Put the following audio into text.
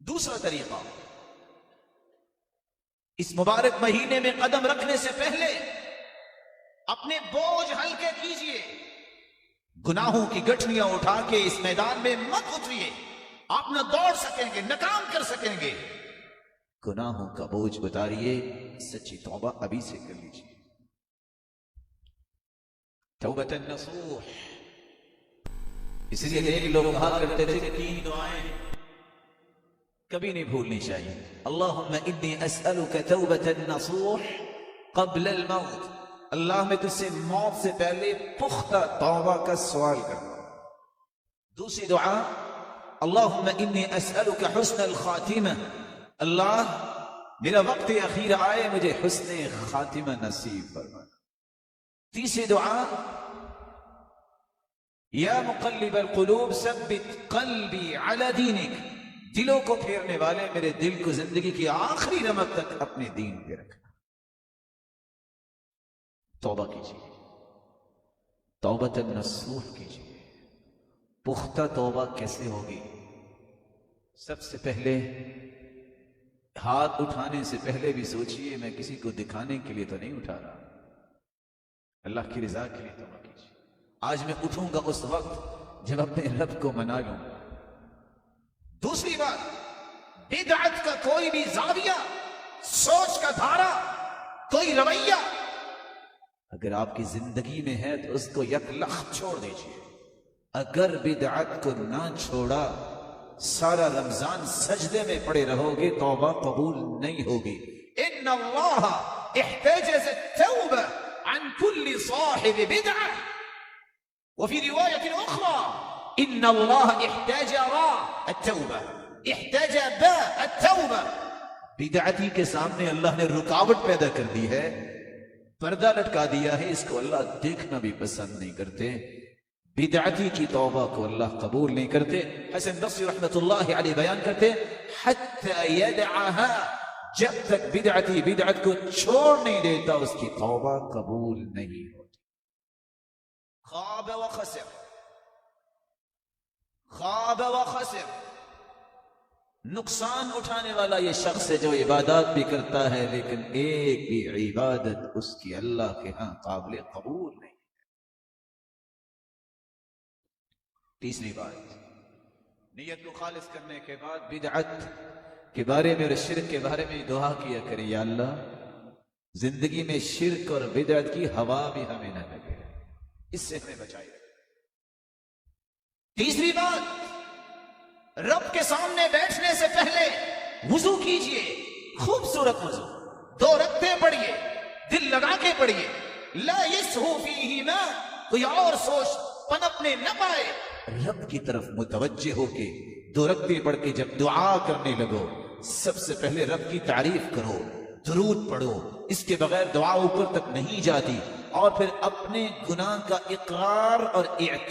دوسرا طریقہ، اس مبارک مہینے میں قدم رکھنے سے پہلے اپنے بوجھ ہلکے کیجئے، گناہوں کی گٹھلیاں اٹھا کے اس میدان میں مت اتریے، آپ نہ دوڑ سکیں گے نہ کام کر سکیں گے۔ گناہوں کا بوجھ اتاریے، سچی توبہ ابھی سے کر لیجئے۔ توبۃ النصوح، اس لیے ایک لوگ کہا کرتے تھے کہ 3 دعائیں کبھی نہیں بھولنی چاہیے۔ اللہم انی اسألک توبۃ النصوح قبل الموت، اللہ میں تجھ سے موت سے پہلے پختہ توبہ کا سوال کرتا ہوں۔ دوسری دعا، اللہم انی اسألک حسن الخاتمہ، اللہ میرا وقت اخیر آئے مجھے حسن خاتمہ نصیب فرما۔ تیسری دعا، یا مقلب القلوب ثبت قلبی علی دینک، دلوں کو پھیرنے والے میرے دل کو زندگی کی آخری رمق تک اپنے دین پہ رکھنا۔ توبہ کیجیے، توبۃ النصوح کیجیے۔ پختہ توبہ کیسے ہوگی؟ سب سے پہلے ہاتھ اٹھانے سے پہلے بھی سوچئے میں کسی کو دکھانے کے لیے تو نہیں اٹھا رہا، اللہ کی رضا کے لیے توبہ کیجیے۔ آج میں اٹھوں گا اس وقت جب اپنے رب کو منا لوں۔ دوسری بات، بدعت کا کوئی بھی زاویہ، سوچ کا دھارا، کوئی رویہ اگر آپ کی زندگی میں ہے تو اس کو یکلخت چھوڑ دیجئے۔ اگر بدعت کو نہ چھوڑا، سارا رمضان سجدے میں پڑے رہو گے، توبہ قبول نہیں ہوگی۔ ان اللہ احتجز التوبہ عن كل صاحب بدعہ، وفي رواية أخرى إن الله احتجر التوبة، احتجب التوبة۔ بدعتی کے سامنے اللہ نے رکاوٹ پیدا کر دی ہے، پردہ لٹکا دیا ہے، اس کو اللہ دیکھنا بھی پسند نہیں کرتے۔ بدعتی کی توبہ کو اللہ قبول نہیں کرتے۔ حسن بصری رحمت اللہ علیہ بیان کرتے، حتی یدعها، جب تک بدعتی بدعت کو چھوڑ نہیں دیتا اس کی توبہ قبول نہیں ہوتی۔ خواب و خسر، خواب و خسر، نقصان اٹھانے والا یہ شخص ہے جو عبادات بھی کرتا ہے لیکن ایک بھی عبادت اس کی اللہ کے ہاں قابل قبول نہیں۔ تیسری بات، نیت کو خالص کرنے کے بعد بدعت کے بارے میں اور شرک کے بارے میں دعا کیا کرے، یا اللہ زندگی میں شرک اور بدعت کی ہوا بھی ہمیں نہ لگے، اس سے ہمیں بچائے۔ تیسری بات، رب کے سامنے بیٹھنے سے پہلے وضو کیجئے، خوبصورت وضو، 2 رکعتیں پڑھیے، دل لگا کے پڑھیے، لا یسہو فیہما، کوئی اور سوچ پنپنے نہ پائے، رب کی طرف متوجہ ہو کے 2 رکعتیں پڑھ کے جب دعا کرنے لگو، سب سے پہلے رب کی تعریف کرو، درود پڑھو، اس کے بغیر دعا اوپر تک نہیں جاتی، اور پھر اپنے گناہ کا اقرار اور اعتراف